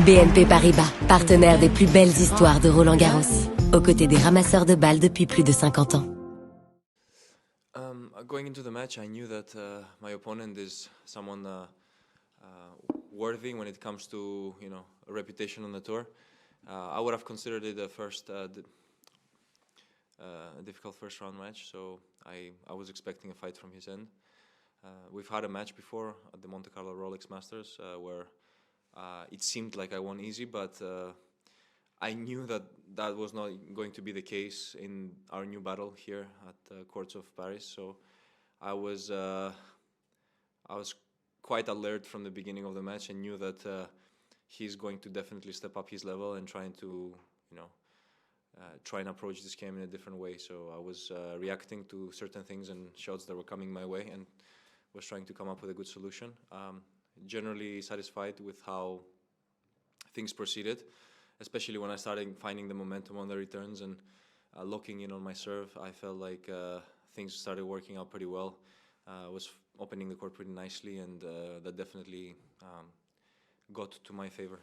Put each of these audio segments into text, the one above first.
BNP Paribas, partenaire des plus belles histoires de Roland-Garros, aux côtés des ramasseurs de balles depuis plus de 50 ans. Going into the match, I knew that my opponent is someone worthy when it comes to a reputation on the tour. I would have considered it a difficult first round match, so I was expecting a fight from his end. We've had a match before at the Monte Carlo Rolex Masters where it seemed like I won easy, but I knew that that was not going to be the case in our new battle here at the courts of Paris. So I was quite alert from the beginning of the match and knew that he's going to definitely step up his level and trying to try and approach this game in a different way. So I was reacting to certain things and shots that were coming my way and was trying to come up with a good solution. Generally satisfied with how things proceeded, especially when I started finding the momentum on the returns and locking in on my serve. I felt like things started working out pretty well. I was opening the court pretty nicely, and that definitely got to my favor.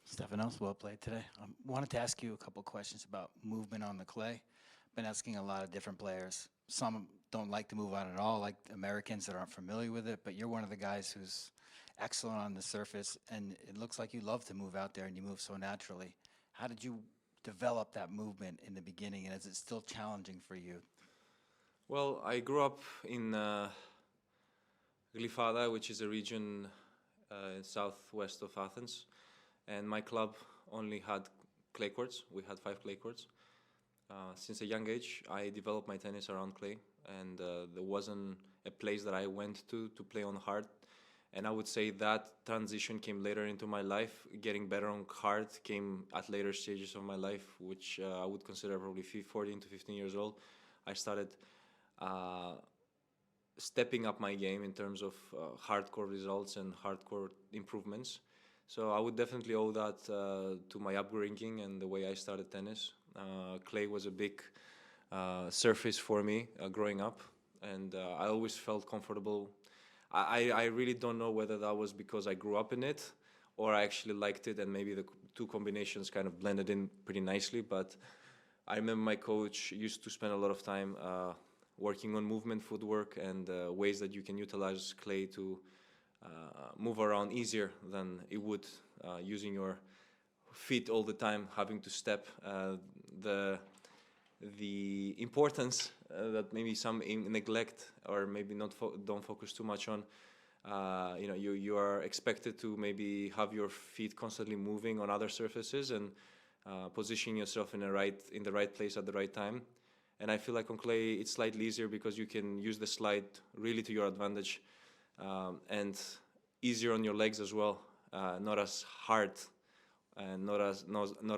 Stefanos, well played today. Wanted to ask you a couple questions about movement on the clay. Been asking a lot of different players. Some don't like to move on at all, like Americans that aren't familiar with it, but you're one of the guys who's excellent on the surface, and it looks like you love to move out there and you move so naturally. How did you develop that movement in the beginning, and is it still challenging for you? Well, I grew up in Glyfada, which is a region southwest of Athens, and my club only had clay courts. We had 5 clay courts. Since a young age, I developed my tennis around clay, and there wasn't a place that I went to play on hard. And I would say that transition came later into my life. Getting better on hard came at later stages of my life, which I would consider probably 14 to 15 years old. I started stepping up my game in terms of hardcore results and hardcore improvements. So I would definitely owe that to my upbringing and the way I started tennis. Clay was a big surface for me growing up, and I always felt comfortable. I really don't know whether that was because I grew up in it or I actually liked it, and maybe the two combinations kind of blended in pretty nicely. But I remember my coach used to spend a lot of time working on movement, footwork, and ways that you can utilize clay to move around easier than it would using your feet all the time, having to step. The importance that maybe some neglect or maybe don't focus too much on. You are expected to maybe have your feet constantly moving on other surfaces and positioning yourself in the right place at the right time. And I feel like on clay it's slightly easier because you can use the slide really to your advantage, and easier on your legs as well. Not as hard and not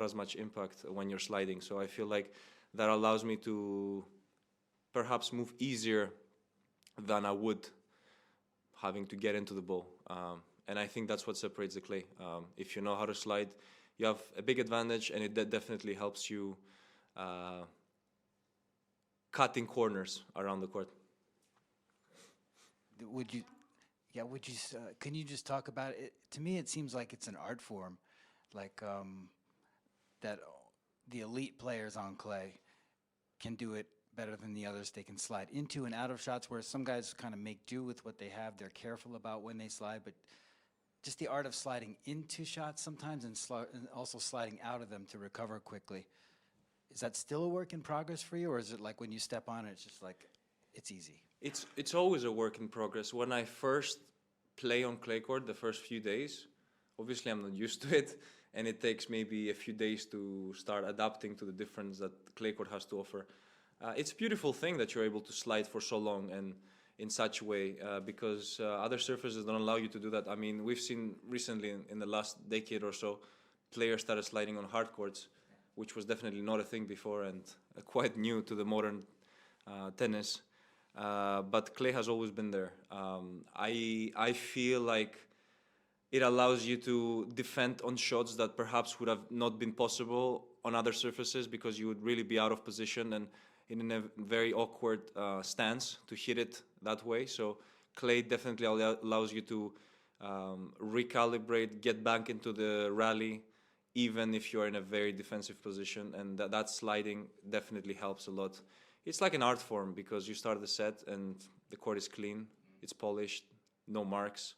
as much impact when you're sliding. So I feel like that allows me to perhaps move easier than I would having to get into the ball. And I think that's what separates the clay. If you know how to slide, you have a big advantage, and it definitely helps you cutting corners around the court. Can you just talk about it? To me, it seems like it's an art form, like that the elite players on clay can do it better than the others. They can slide into and out of shots, where some guys kind of make do with what they have. They're careful about when they slide, but just the art of sliding into shots sometimes and also sliding out of them to recover quickly. Is that still a work in progress for you, or is it like when you step on it, it's just like, it's easy? It's always a work in progress. When I first play on clay court, the first few days, obviously I'm not used to it, and it takes maybe a few days to start adapting to the difference that clay court has to offer. It's a beautiful thing that you're able to slide for so long and in such a way, because other surfaces don't allow you to do that. I mean, we've seen recently in the last decade or so, players started sliding on hard courts, which was definitely not a thing before and quite new to the modern tennis. But clay has always been there. I feel like it allows you to defend on shots that perhaps would have not been possible on other surfaces, because you would really be out of position and in a very awkward stance to hit it that way. So clay definitely allows you to recalibrate, get back into the rally, even if you're in a very defensive position, and that sliding definitely helps a lot. It's like an art form because you start the set and the court is clean, it's polished, no marks,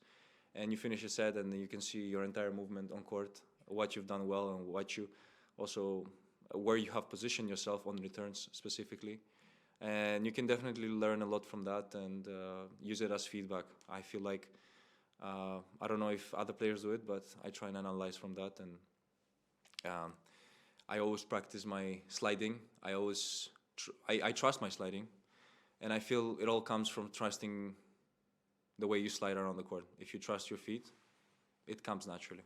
and you finish a set and you can see your entire movement on court, what you've done well and what you also, where you have positioned yourself on returns specifically. And you can definitely learn a lot from that and use it as feedback. I feel like, I don't know if other players do it, but I try and analyze from that. And I always practice my sliding. I trust my sliding. And I feel it all comes from trusting the way you slide around the court. If you trust your feet, it comes naturally.